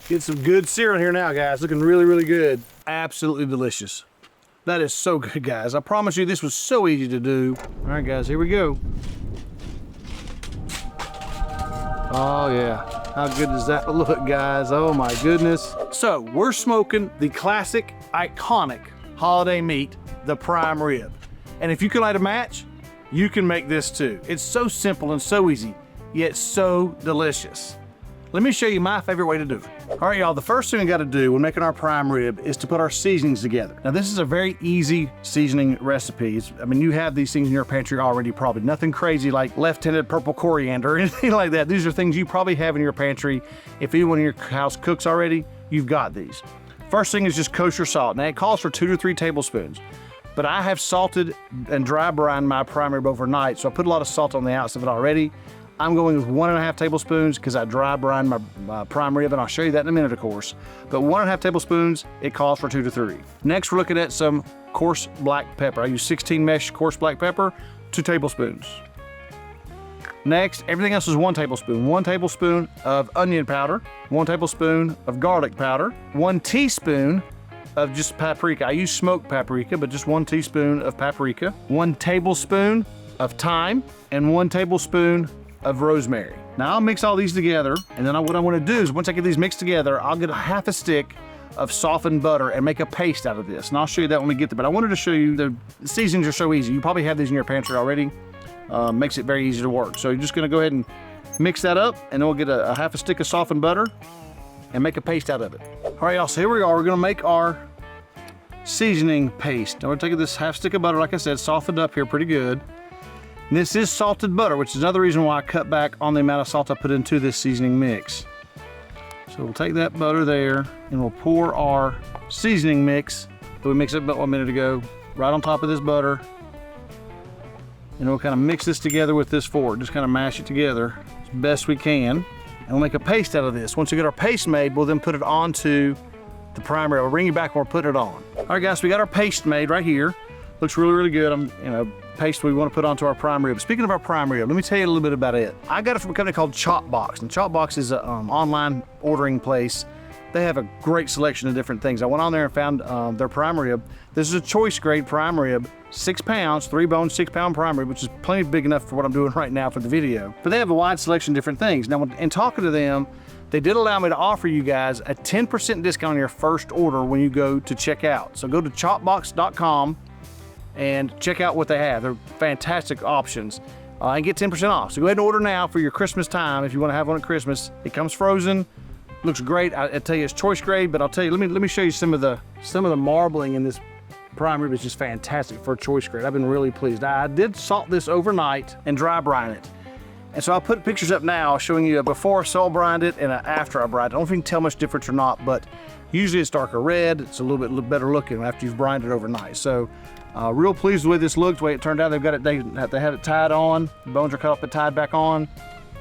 Get some good sear in here now, guys. Looking really, really good. Absolutely delicious. That is so good, guys. I promise you this was so easy to do. All right, guys, here we go. Oh, yeah. How good does that look, guys? Oh, my goodness. So, we're smoking the classic, iconic holiday meat, the prime rib. And if you can light a match, you can make this too. It's so simple and so easy, yet so delicious. Let me show you my favorite way to do it. All right, y'all, the first thing we gotta do when making our prime rib is to put our seasonings together. Now, this is a very easy seasoning recipe. I mean, you have these things in your pantry already, probably. Nothing crazy like left-handed purple coriander or anything like that. These are things you probably have in your pantry. If anyone in your house cooks already, you've got these. First thing is just kosher salt. Now, it calls for 2 to 3 tablespoons. But I have salted and dry brined my prime rib overnight, so I put a lot of salt on the outside of it already. I'm going with 1.5 tablespoons because I dry brine my prime rib, and I'll show you that in a minute, of course. But 1.5 tablespoons, it calls for 2 to 3. Next, we're looking at some coarse black pepper. I use 16 mesh coarse black pepper, 2 tablespoons. Next, everything else is 1 tablespoon. 1 tablespoon of onion powder, 1 tablespoon of garlic powder, 1 teaspoon of just paprika. I use smoked paprika, but just 1 teaspoon of paprika, 1 tablespoon of thyme, and 1 tablespoon of rosemary. Now I'll mix all these together, and then what I'm gonna do is once I get these mixed together, I'll get a half a stick of softened butter and make a paste out of this. And I'll show you that when we get there, but I wanted to show you the seasonings are so easy. You probably have these in your pantry already. Makes it very easy to work. So you're just gonna go ahead and mix that up, and then we'll get a half a stick of softened butter and make a paste out of it. All right, y'all, so here we are. We're gonna make our seasoning paste. Now we're taking this half stick of butter, like I said, softened up here pretty good. And this is salted butter, which is another reason why I cut back on the amount of salt I put into this seasoning mix. So we'll take that butter there, and we'll pour our seasoning mix that we mixed up about 1 minute ago right on top of this butter. And we'll kind of mix this together with this fork, just kind of mash it together as best we can. And we'll make a paste out of this. Once we get our paste made, we'll then put it onto the prime rib. We'll bring you back when we're putting it on. All right, guys, so we got our paste made right here. Looks really, really good. Paste we want to put onto our prime rib. Speaking of our prime rib, let me tell you a little bit about it. I got it from a company called ChopBox, and ChopBox is an online ordering place. They have a great selection of different things. I went on there and found their prime rib. This is a choice grade prime rib, 6 pounds, 3 bone, 6 pound prime rib, which is plenty big enough for what I'm doing right now for the video. But they have a wide selection of different things. Now, in talking to them, they did allow me to offer you guys a 10% discount on your first order when you go to check out. So go to chopbox.com and check out what they have. They're fantastic options and get 10% off. So go ahead and order now for your Christmas time if you want to have one at Christmas. It comes frozen, looks great. I tell you it's choice grade, but I'll tell you, let me show you some of the marbling in this prime rib is just fantastic for choice grade. I've been really pleased. I did salt this overnight and dry brine it. And so I'll put pictures up now showing you a before I salt brined it and an after I brined it. I don't know if you can tell much difference or not, but usually it's darker red. It's a little bit better looking after you've brined it overnight. So real pleased with the way this looked, the way it turned out. They had it tied on. The bones are cut off and tied back on.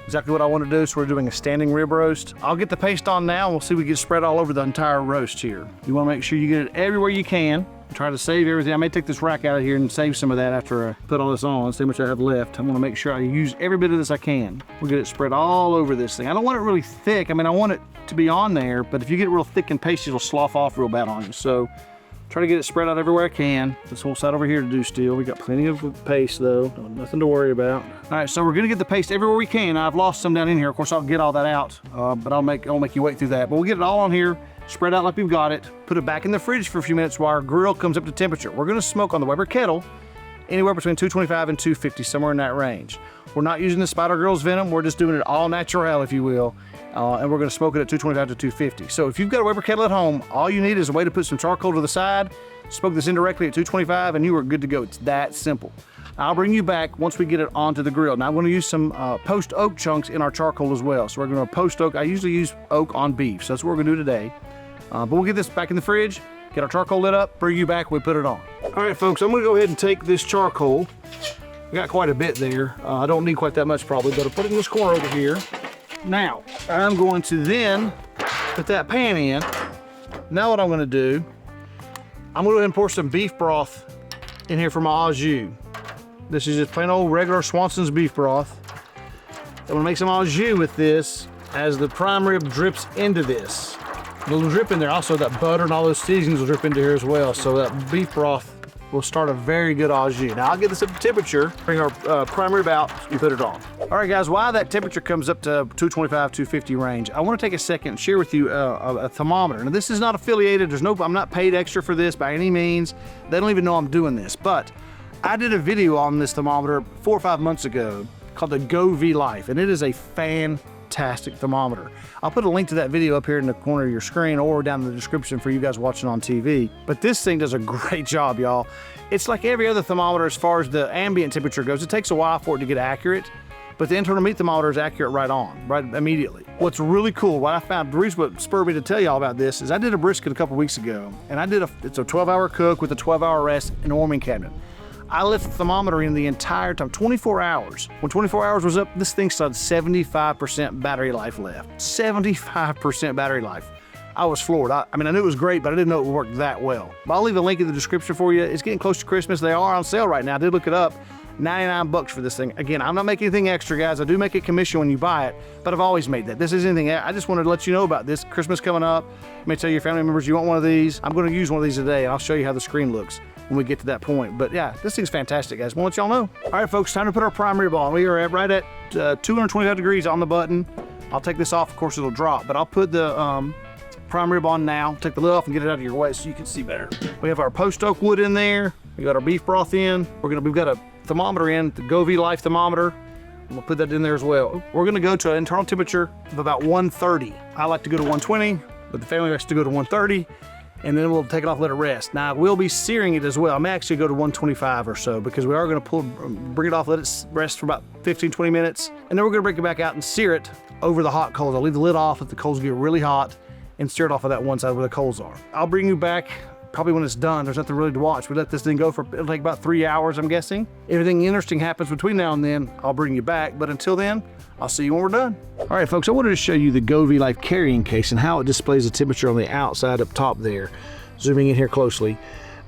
Exactly what I want to do, so we're doing a standing rib roast. I'll get the paste on now, and we'll see if we get spread all over the entire roast here. You want to make sure you get it everywhere you can. Try to save everything. I may take this rack out of here and save some of that after I put all this on. See how much I have left. I want to make sure I use every bit of this I can. We'll get it spread all over this thing. I don't want it really thick. I mean, I want it to be on there, but if you get it real thick and pasty, it'll slough off real bad on you. So try to get it spread out everywhere I can. This whole side over here to do still. We got plenty of paste though, nothing to worry about. All right, so we're gonna get the paste everywhere we can. I've lost some down in here. Of course, I'll get all that out, but I'll make you wait through that. But we'll get it all on here, spread out like we've got it, put it back in the fridge for a few minutes while our grill comes up to temperature. We're gonna smoke on the Weber Kettle anywhere between 225 and 250, somewhere in that range. We're not using the Spider Girls venom. We're just doing it all natural, if you will. And we're gonna smoke it at 225 to 250. So if you've got a Weber Kettle at home, all you need is a way to put some charcoal to the side, smoke this indirectly at 225, and you are good to go. It's that simple. I'll bring you back once we get it onto the grill. Now I'm gonna use some post oak chunks in our charcoal as well. So we're gonna post oak. I usually use oak on beef, so that's what we're gonna do today. But we'll get this back in the fridge, get our charcoal lit up, bring you back, we put it on. All right, folks, I'm gonna go ahead and take this charcoal. I got quite a bit there. I don't need quite that much probably, but I'll put it in this corner over here. Now, I'm going to then put that pan in. Now what I'm gonna do, I'm gonna go ahead and pour some beef broth in here for my au jus. This is just plain old regular SWANSON'S beef broth. I'm gonna make some au jus with this as the prime rib drips into this. It'll drip in there. Also, that butter and all those seasonings will drip into here as well. So that beef broth will start a very good au jus. Now I'll get this up to temperature, bring our prime rib out, and put it on. All right guys, while that temperature comes up to 225, 250 range, I wanna take a second and share with you a thermometer. Now this is not affiliated, I'm not paid extra for this by any means. They don't even know I'm doing this, but I did a video on this thermometer 4 or 5 months ago called the GoveeLife, and it is a fantastic thermometer. I'll put a link to that video up here in the corner of your screen or down in the description for you guys watching on TV. But this thing does a great job, y'all. It's like every other thermometer as far as the ambient temperature goes. It takes a while for it to get accurate, but the internal meat thermometer is accurate right immediately. What's really cool, what I found, the reason what spurred me to tell y'all about this is I did a brisket a couple weeks ago, and it's a 12-hour cook with a 12-hour rest in a warming cabinet. I left the thermometer in the entire time, 24 hours. When 24 hours was up, this thing still had 75% battery life left. 75% battery life. I was floored. I mean, I knew it was great, but I didn't know it would work that well. But I'll leave a link in the description for you. It's getting close to Christmas. They are on sale right now. I did look it up. 99 bucks for this thing. Again, I'm not making anything extra, guys. I do make a commission when you buy it, but I've always made that. This isn't anything. I just wanted to let you know about this. Christmas coming up. You may tell your family members you want one of these. I'm going to use one of these today, and I'll show you how the screen looks when we get to that point. But yeah, this thing's fantastic, guys. I want to let y'all know. All right, folks, time to put our prime rib on. We are right at 225 degrees on the button. I'll take this off. Of course, it'll drop, but I'll put the prime rib on now. Take the lid off and get it out of your way so you can see better. We have our post oak wood in there. We got our beef broth in. We've got a thermometer in, the GoveeLife thermometer. We'll put that in there as well. We're gonna go to an internal temperature of about 130. I like to go to 120, but the family likes to go to 130, and then we'll take it off, let it rest. Now, we'll be searing it as well. I may actually go to 125 or so because we are gonna bring it off, let it rest for about 15, 20 minutes, and then we're gonna bring it back out and sear it over the hot coals. I'll leave the lid off if the coals get really hot and sear it off of that one side where the coals are. I'll bring you back probably when it's done. There's nothing really to watch. We let this thing go it'll take about 3 hours, I'm guessing. If anything interesting happens between now and then, I'll bring you back. But until then, I'll see you when we're done. All right, folks, I wanted to show you the GoveeLife carrying case and how it displays the temperature on the outside up top there. Zooming in here closely.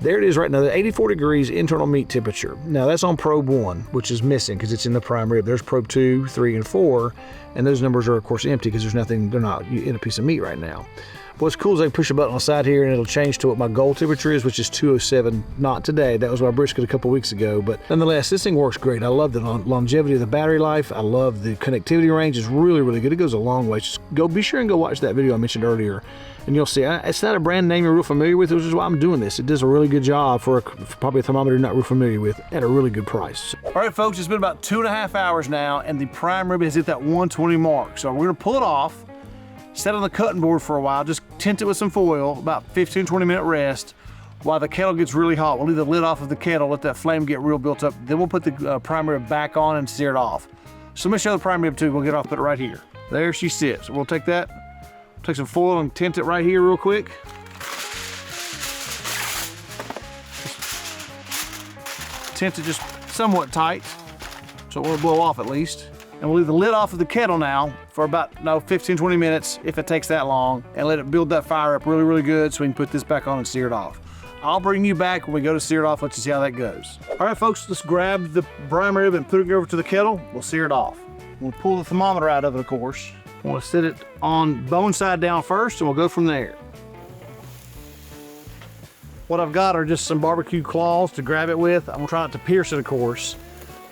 There it is right now, the 84 degrees internal meat temperature. Now that's on probe 1, which is missing because it's in the prime rib. There's probe 2, 3, and 4, and those numbers are of course empty because they're not in a piece of meat right now. What's cool is I can push a button on the side here and it'll change to what my goal temperature is, which is 207. Not today, that was my brisket a couple weeks ago, but nonetheless, this thing works great. I love the longevity of the battery life. I love the connectivity range. It's really, really good. It goes a long way. Just be sure and go watch that video I mentioned earlier, and you'll see. It's not a brand name you're real familiar with, which is why I'm doing this. It does a really good job for probably a thermometer you're not real familiar with at a really good price. All right, folks, it's been about 2.5 hours now, and the prime rib has hit that 120 mark. So we're gonna pull it off, set on the cutting board for a while, just tint it with some foil, about 15, 20 minute rest, while the kettle gets really hot. We'll leave the lid off of the kettle, let that flame get real built up. Then we'll put the prime rib back on and sear it off. So let me show the prime rib too. We'll get off, put it right here. There she sits. We'll take that, take some foil and tint it right here real quick. Tint it just somewhat tight, so it won't blow off at least. And we'll leave the lid off of the kettle now for about 15, 20 minutes, if it takes that long, and let it build that fire up really, really good so we can put this back on and sear it off. I'll bring you back when we go to sear it off, let you see how that goes. All right, folks, let's grab the prime rib and put it over to the kettle. We'll sear it off. We'll pull the thermometer out of it, of course. We'll set it on bone side down first, and we'll go from there. What I've got are just some barbecue claws to grab it with. I'm gonna try not to pierce it, of course.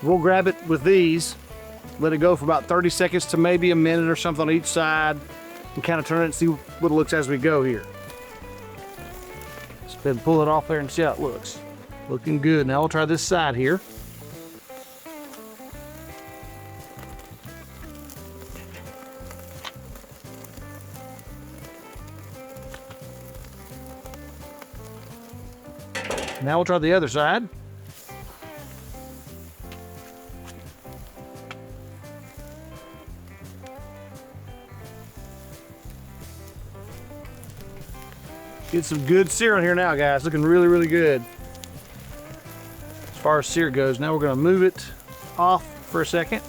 We'll grab it with these, let it go for about 30 seconds to maybe a minute or something on each side, and kind of turn it and see what it looks as we go here. Just go ahead and pull it off there and see how it looks. Looking good. Now we'll try this side here. Now we'll try the other side. Get some good sear on here now, guys. Looking really, really good. As far as sear goes, now we're gonna move it off for a second.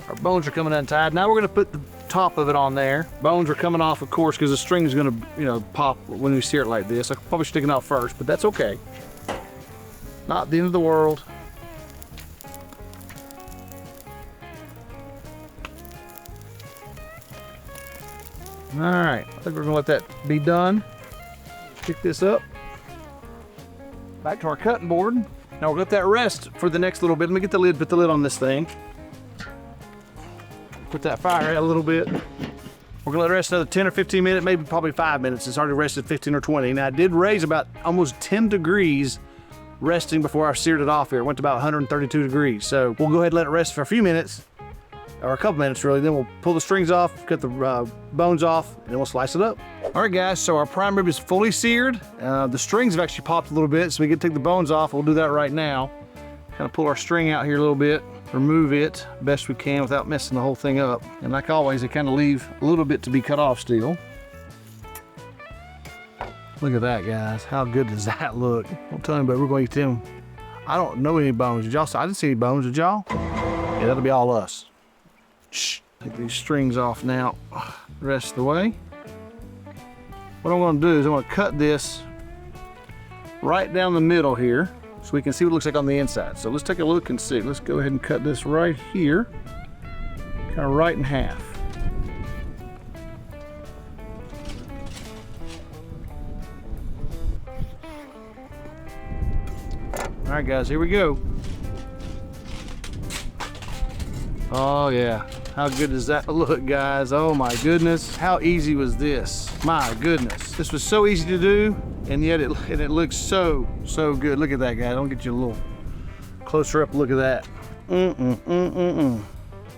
Our bones are coming untied. Now we're gonna put the top of it on there. Bones are coming off, of course, because the string is gonna, pop when we sear it like this. I probably should take it out first, but that's okay. Not the end of the world. All right, I think we're gonna let that be done. Pick this up. Back to our cutting board. Now we'll let that rest for the next little bit. Let me get the lid, put the lid on this thing. Put that fire out a little bit. We're gonna let it rest another 10 or 15 minutes, maybe probably 5 minutes. It's already rested 15 or 20. Now I did raise about almost 10 degrees resting before I seared it off here. It went to about 132 degrees. So we'll go ahead and let it rest for a few minutes, or a couple minutes really. Then we'll pull the strings off, cut the bones off, and then we'll slice it up. All right guys, so our prime rib is fully seared. The strings have actually popped a little bit, so we can take the bones off. We'll do that right now. Kind of pull our string out here a little bit, remove it best we can without messing the whole thing up. And like always, I kind of leave a little bit to be cut off still. Look at that, guys. How good does that look? Don't tell anybody we're going to eat them. I don't know any bones. Did y'all? I didn't see any bones, did y'all? Yeah, that'll be all us. Shh. Take these strings off now, the rest of the way. What I'm gonna do is I'm gonna cut this right down the middle here so we can see what it looks like on the inside. So let's take a look and see. Let's go ahead and cut this right here, kind of right in half. All right guys, here we go. Oh yeah. How good does that look, guys? Oh my goodness. How easy was this? My goodness. This was so easy to do, and yet it looks so good. Look at that, guy. Don't get you a little closer up look at that.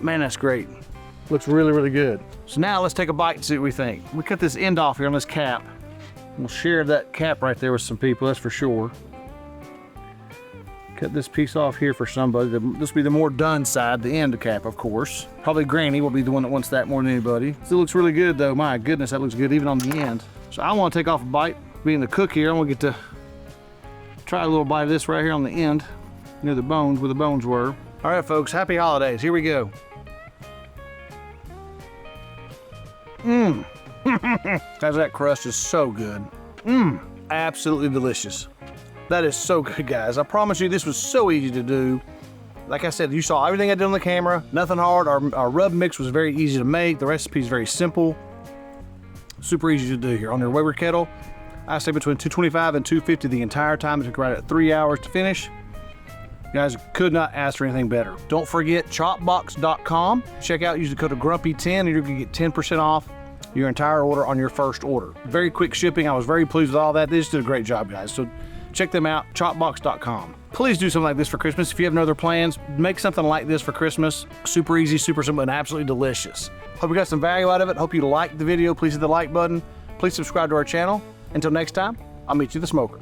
Man, that's great. Looks really, really good. So now let's take a bite and see what we think. We cut this end off here on this cap. We'll share that cap right there with some people, that's for sure. Cut this piece off here for somebody. This will be the more done side, the end cap, of course. Probably Granny will be the one that wants that more than anybody. Still looks really good though. My goodness, that looks good even on the end. So I want to take off a bite. Being the cook here, I'm gonna get to try a little bite of this right here on the end, near the bones, where the bones were. All right, folks, happy holidays. Here we go. Guys, that crust is so good. Absolutely delicious. That is so good, guys. I promise you, this was so easy to do. Like I said, you saw everything I did on the camera. Nothing hard. Our rub mix was very easy to make. The recipe is very simple. Super easy to do here. On your Weber Kettle, I say between 225 and 250 the entire time. It took right at 3 hours to finish. You guys could not ask for anything better. Don't forget ChopBox.com. Check out, use the code of Grumpy10 and you're gonna get 10% off your entire order on your first order. Very quick shipping. I was very pleased with all that. They just did a great job, guys. So check them out, ChopBox.com. Please do something like this for Christmas. If you have no other plans, make something like this for Christmas. Super easy, super simple, and absolutely delicious. Hope you got some value out of it. Hope you liked the video. Please hit the like button. Please subscribe to our channel. Until next time, I'll meet you at the smoker.